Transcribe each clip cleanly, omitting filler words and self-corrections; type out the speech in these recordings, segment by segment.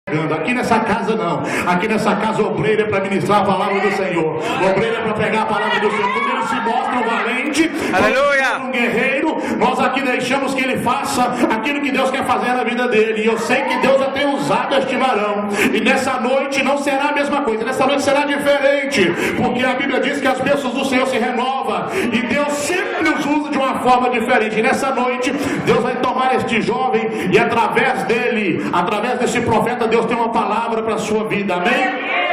Aqui nessa casa não, aqui nessa casa obreiro é para ministrar a palavra do Senhor, obreiro é para pegar a palavra do Senhor. Quando ele se mostra um valente, aleluia, um guerreiro, nós aqui deixamos que ele faça aquilo que Deus quer fazer na vida dele. E eu sei que Deus já tem usado este varão, e nessa noite não será a mesma coisa, nessa noite será diferente, porque a Bíblia diz que as bênçãos do Senhor se renovam, e Deus sempre os usa de uma forma diferente. E nessa noite Deus vai tomar este jovem, e através dele, através desse profeta, Deus tem uma palavra para a sua vida, amém?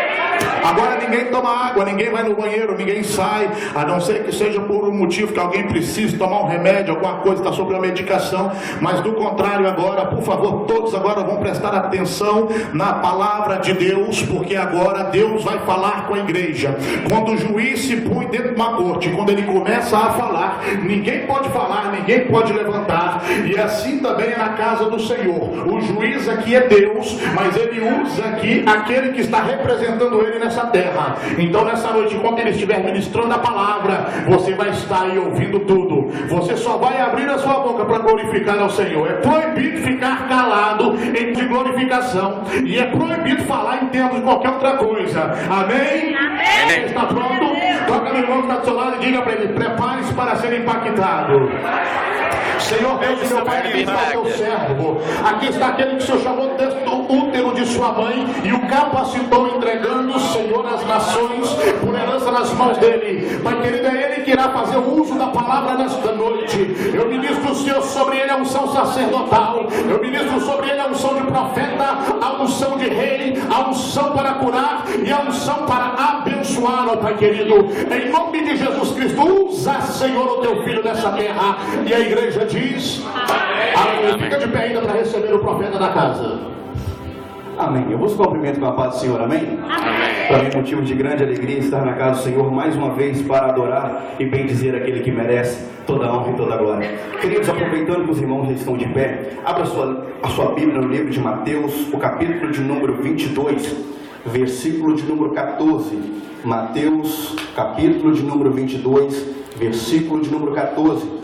Agora ninguém toma água, ninguém vai no banheiro, ninguém sai, a não ser que seja por um motivo que alguém precise tomar um remédio, alguma coisa, está sob a medicação. Mas do contrário agora, por favor, todos agora vão prestar atenção na palavra de Deus, porque agora Deus vai falar com a igreja. Quando o juiz se põe dentro de uma corte, quando ele começa a falar, ninguém pode falar, ninguém pode levantar. E assim também é na casa do Senhor. O juiz aqui é Deus, mas ele usa aqui aquele que está representando ele nessa terra. Então nessa noite, quando ele estiver ministrando a palavra, você vai estar aí ouvindo tudo. Você só vai abrir a sua boca para glorificar ao Senhor. É proibido ficar calado em de glorificação, e é proibido falar em termos de qualquer outra coisa. Amém? Amém. Está pronto? Toca no irmão que está do seu lado e diga para ele: prepare-se para ser impactado. Senhor Deus e meu Pai, aqui está o teu servo. Aqui está aquele que o Senhor chamou desde o útero de sua mãe e o capacitou, entregando, Senhor, as nações por herança nas mãos dele. Pai querido, é ele que irá fazer o uso da palavra nesta noite. Eu ministro, Senhor, sobre ele a unção sacerdotal. Eu ministro sobre ele a unção de profeta, a unção de rei, a unção para curar e a unção para abençoar, ó Pai querido. Em nome de Jesus Cristo, usa, Senhor, o teu filho nessa terra. E a igreja diz: amém. Fica de pé ainda para receber o profeta da casa. Amém. Eu vos cumprimento com a paz do Senhor, amém? Amém. Para mim é motivo de grande alegria estar na casa do Senhor mais uma vez para adorar e bendizer aquele que merece toda a honra e toda a glória. Queridos, aproveitando que os irmãos já estão de pé, abra a sua Bíblia no livro de Mateus, o capítulo de número 22, versículo de número 14. Mateus, capítulo de número 22, versículo de número 14.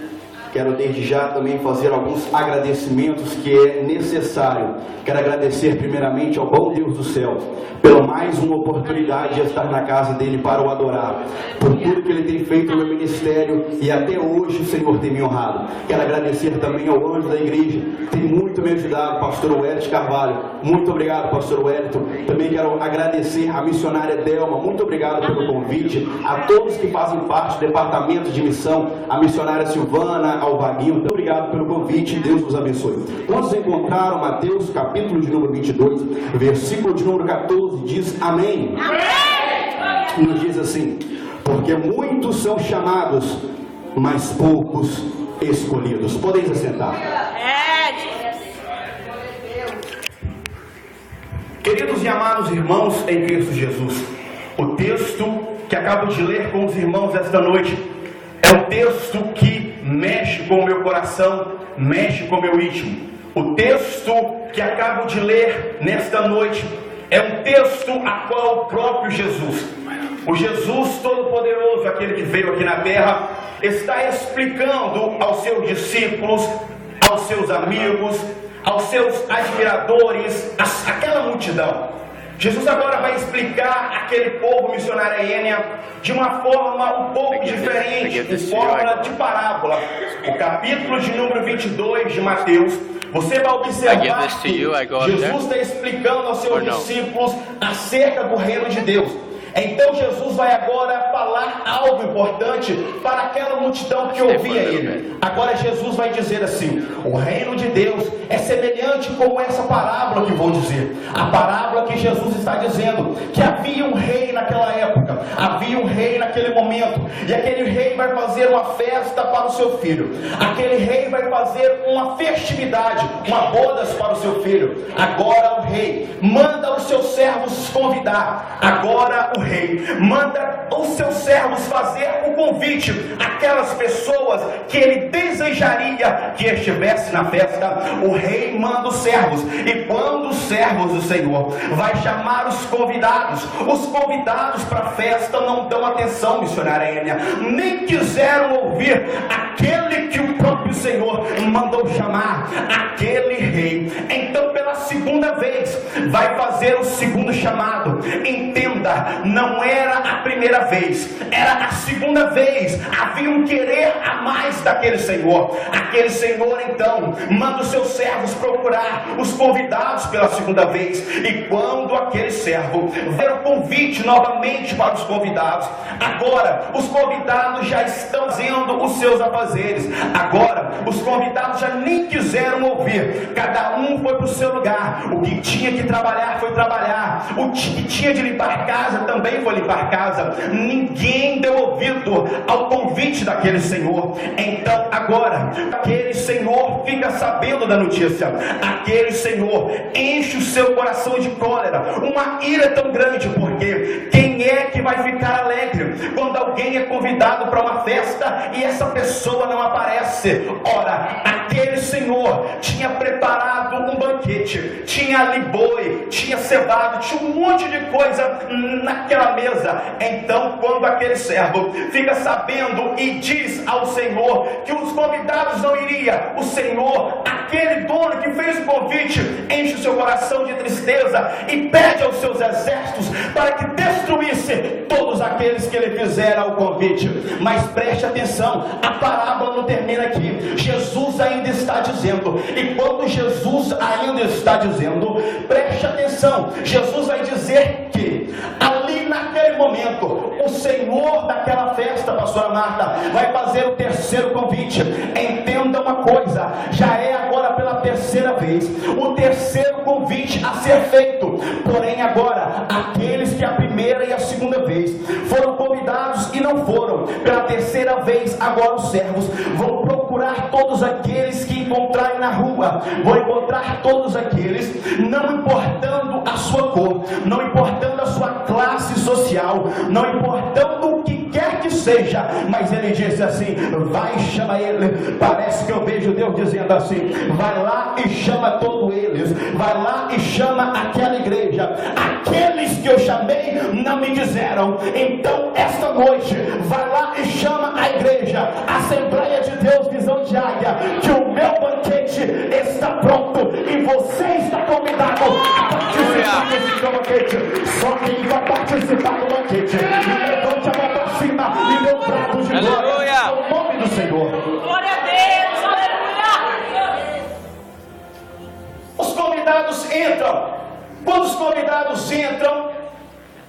Quero desde já também fazer alguns agradecimentos que é necessário. Quero agradecer primeiramente ao bom Deus do céu pela mais uma oportunidade de estar na casa dele para o adorar, por tudo que ele tem feito no meu ministério, e até hoje o Senhor tem me honrado. Quero agradecer também ao anjo da igreja, tem muito me ajudado, pastor Wellington Carvalho. Muito obrigado, pastor Wellington. Também quero agradecer à missionária Delma, muito obrigado pelo convite. A todos que fazem parte do departamento de missão, a missionária Silvana, ao Vaguinho, muito obrigado pelo convite, Deus vos abençoe. Quando encontraram Mateus, capítulo de número 22, versículo de número 14, diz amém. E nos diz assim: porque muitos são chamados, mas poucos escolhidos. Podem assentar. Queridos e amados irmãos em Cristo Jesus, o texto que acabo de ler com os irmãos esta noite é um texto que mexe com o meu coração, mexe com o meu íntimo. O texto que acabo de ler nesta noite é um texto a qual o próprio Jesus, o Jesus Todo-Poderoso, aquele que veio aqui na terra, está explicando aos seus discípulos, aos seus amigos, aos seus admiradores, aquela multidão. Jesus agora vai explicar aquele povo missionário Ênia de uma forma um pouco diferente, em forma de parábola. O capítulo de número 22 de Mateus, você vai observar que Jesus está explicando aos seus discípulos acerca do reino de Deus. Então Jesus vai agora falar algo importante para aquela multidão que ouvia ele. Agora Jesus vai dizer assim: o reino de Deus é semelhante como essa parábola que vou dizer. A parábola que Jesus está dizendo que havia um rei naquela época, havia um rei naquele momento, e aquele rei vai fazer uma festa para o seu filho. Aquele rei vai fazer uma festividade, uma bodas para o seu filho. Agora o rei manda os seus servos convidar. Agora o rei manda os seus servos fazer o convite àquelas pessoas que ele desejaria que estivesse na festa. O rei manda os servos, e quando os servos do Senhor vai chamar os convidados para a festa não dão atenção, missionária Ênia, nem quiseram ouvir aquele que o próprio o Senhor mandou chamar aquele rei. Então pela segunda vez vai fazer o segundo chamado. Entenda, não era a primeira vez, era a segunda vez. Havia um querer a mais daquele Senhor. Aquele Senhor então manda os seus servos procurar os convidados pela segunda vez. E quando aquele servo ver o convite novamente para os convidados, agora os convidados já estão fazendo os seus afazeres. Agora os convidados já nem quiseram ouvir. Cada um foi para o seu lugar. O que tinha que trabalhar foi trabalhar. O que tinha de limpar casa também foi limpar casa. Ninguém deu ouvido ao convite daquele Senhor. Então agora aquele Senhor fica sabendo da notícia. Aquele Senhor enche o seu coração de cólera, uma ira tão grande, porque quem é que vai ficar alegre quando alguém é convidado para uma festa e essa pessoa não aparece? Ora, aquele Senhor tinha preparado um banquete, tinha ali boi, tinha cevado, tinha um monte de coisa naquela mesa. Então quando aquele servo fica sabendo e diz ao Senhor que os convidados não iriam, o Senhor, aquele dono que fez o convite, enche o seu coração de tristeza e pede aos seus exércitos para que destruísse todos aqueles que lhe fizeram o convite. Mas preste atenção, a parábola não termina aqui. Jesus ainda está dizendo, e quando Jesus ainda está dizendo, preste atenção, Jesus vai dizer que ali naquele momento o Senhor daquela festa, pastora Marta, vai fazer o terceiro convite. Entenda uma coisa, já é agora pela terceira vez o terceiro convite a ser feito. Porém agora aqueles que a primeira e a segunda vez foram convidados e não foram, pela terceira vez agora os servos vão procurar todos aqueles que encontrarem na rua, vão encontrar todos aqueles, não importando a sua cor, não importando a sua classe social, não importando o que quer que seja. Mas ele disse assim, vai, chama ele. Parece que eu vejo Deus dizendo assim, vai lá e chama todos eles, vai lá e chama aquela igreja. Aqueles que eu chamei não me disseram, então esta noite vai lá e chama a igreja, Assembleia de Deus Visão de Águia, que o meu banquete está pronto e você está convidado a participar desse banquete. Só quem vai participar do banquete, levante a mão para cima e dê um brado de glória ao nome do Senhor. Glória a Deus, aleluia. Os convidados entram. Quando os convidados entram,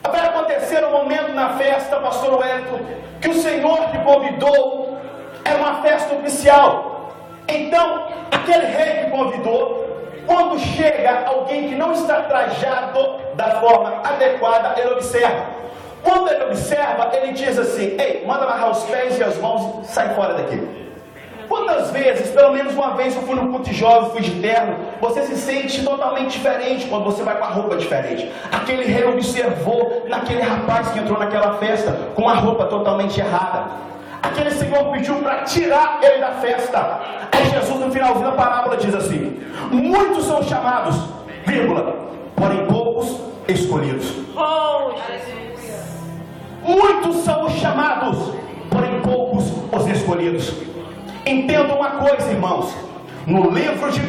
vai acontecer um momento na festa, pastor Wellington, que o Senhor que convidou era uma festa oficial. Então aquele rei que convidou, quando chega alguém que não está trajado da forma adequada, ele observa. Quando ele observa, ele diz assim, ei, manda amarrar os pés e as mãos e sai fora daqui. Quantas vezes, pelo menos uma vez eu fui no culto jovem, fui de terno, você se sente totalmente diferente quando você vai com a roupa diferente. Aquele rei observou naquele rapaz que entrou naquela festa com a roupa totalmente errada. Aquele senhor pediu para tirar ele da festa. Aí Jesus no finalzinho da parábola diz assim, muitos são chamados, vírgula, porém poucos escolhidos. Oh, Jesus. Muitos são os chamados, porém poucos os escolhidos. Entenda uma coisa, irmãos, no livro de 1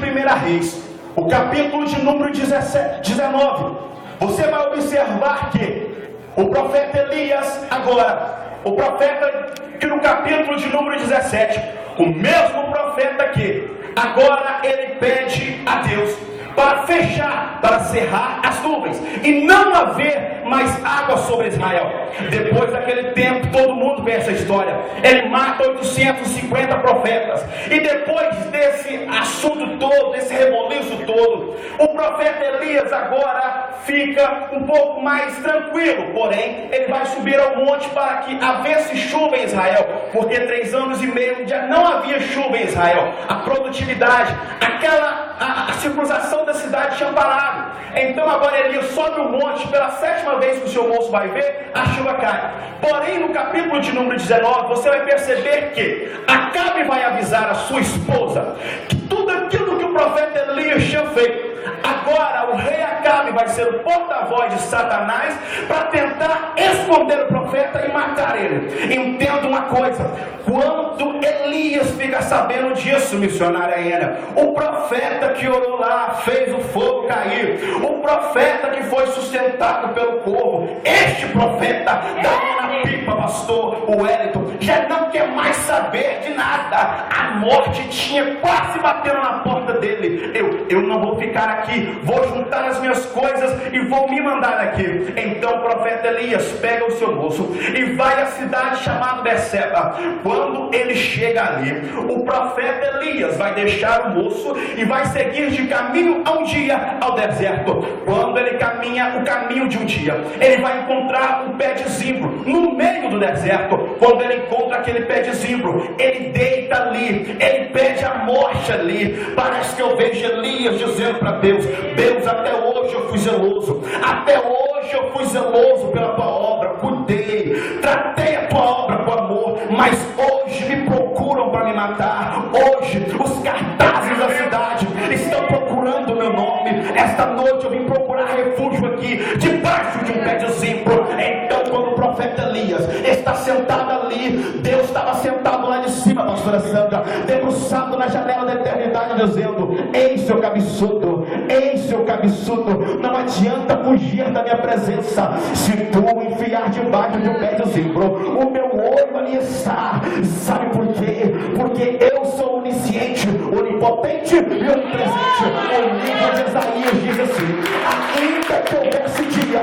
Reis, o capítulo de número 19, você vai observar que o profeta Elias agora, o profeta que no capítulo de número 17, o mesmo profeta que agora ele pede a Deus para fechar, para cerrar as nuvens e não haver mais água sobre Israel. Depois daquele tempo, todo mundo conhece a história, ele mata 850 profetas, e depois desse assunto todo, desse reboliço todo, o profeta Elias agora fica um pouco mais tranquilo. Porém, ele vai subir ao monte para que havesse chuva em Israel, porque 3 anos e meio já não havia chuva em Israel. A produtividade, a circunstância da cidade tinha parado. Então agora Elias sobe o monte, pela 7ª vez que o seu moço vai ver, a chuva cai. Porém, no capítulo de número 19, você vai perceber que Acabe vai avisar a sua esposa que tudo aquilo que o profeta Elias tinha feito, agora o rei Acabe carne vai ser o porta-voz de Satanás para tentar esconder o profeta e matar ele. Entenda uma coisa: quando Elias fica sabendo disso, missionária Ana, o profeta que orou lá, fez o fogo cair, o profeta que foi sustentado pelo corvo, este profeta da minha pipa, pastor Wellington, já não quer mais saber de nada. A morte tinha quase batendo na porta dele. Eu não vou ficar aqui, vou juntar as minhas coisas e vou me mandar daqui. Então o profeta Elias pega o seu moço e vai à cidade chamada Berseba. Quando ele chega ali, o profeta Elias vai deixar o moço e vai seguir de caminho a um dia ao deserto. Quando ele caminha o caminho de um dia, ele vai encontrar um pé de zimbro no meio do deserto. Quando ele encontra aquele pé de zimbro, ele deita ali, ele pede a morte ali. Parece que eu vejo Elias dizendo para Deus: Deus, até hoje eu fui zeloso, até hoje eu fui zeloso pela tua obra, cuidei, tratei a tua obra com amor, mas hoje me procuram para me matar. Hoje os cartazes da cidade estão procurando o meu nome. Esta noite eu vim procurar refúgio aqui, debaixo de um pé de zimbro. Então, quando o profeta Elias está sentado ali, Deus estava sentado lá de cima, pastora Sandra, debruçado na janela da eternidade, dizendo: ei, seu cabeçudo, ei, seu cabeçudo, não adianta fugir da minha presença. Se tu enfiar debaixo de um pé de zimbro, o meu olho ali está. Sabe por quê? Porque eu sou onisciente, onipotente e onipresente. O livro de Isaías diz assim: ainda que houvesse dia,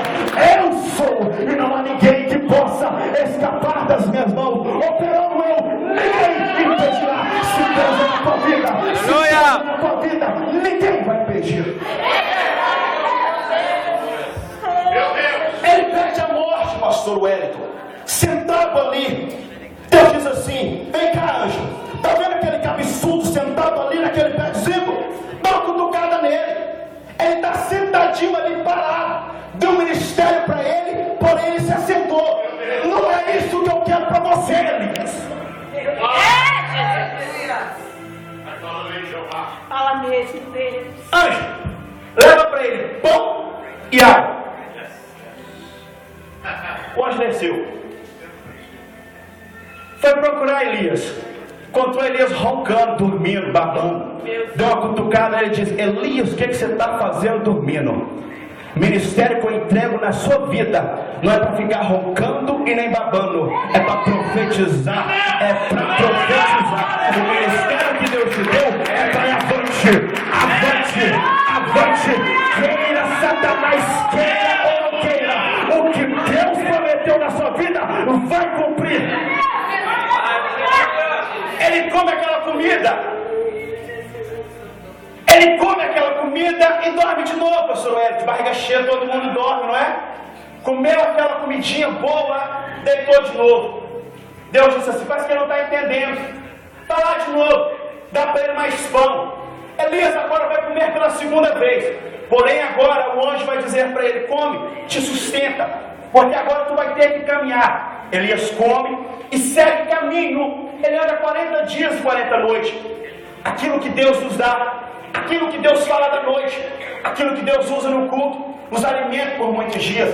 eu sou, e não há ninguém que possa escapar das minhas mãos. Operando eu, ninguém impedirá. Se Deus é na tua vida, se Deus é na tua vida, ninguém vai impedir. Ele pede a morte, pastor Wellington. Sentado ali, Deus diz assim: vem cá, anjo, tá vendo aquele cabeçudo sentado ali naquele pé de zimbro? Dá uma cutucada nele. Ele está sentadinho ali parado. Deu um ministério para ele, porém ele se assentou. Não é isso que eu quero para você, Elias. Fala mesmo, Deus. Anjo, leva para ele pão e água. O anjo desceu, foi procurar Elias. Encontrou Elias roncando, dormindo, babando. Deu uma cutucada, ele diz: Elias, o que você está fazendo dormindo? Ministério que eu entrego na sua vida não é para ficar roncando e nem babando, é para profetizar, é para profetizar. O ministério que Deus te deu é para avante, avante, avante. Queira Satanás, queira ou não queira, o que Deus prometeu na sua vida vai cumprir. Ele come aquela comida, ele come aquela comida e dorme de novo, pastor Wellington. Barriga cheia, todo mundo dorme, não é? Comeu aquela comidinha boa, deitou de novo. Deus disse assim: parece que ele não está entendendo. Está lá de novo, dá para ele mais pão. Elias agora vai comer pela segunda vez. Porém agora o anjo vai dizer para ele: come, te sustenta, porque agora tu vai ter que caminhar. Elias come e segue caminho. Ele anda 40 dias e 40 noites. Aquilo que Deus nos dá, aquilo que Deus fala da noite, aquilo que Deus usa no culto, nos alimenta por muitos dias.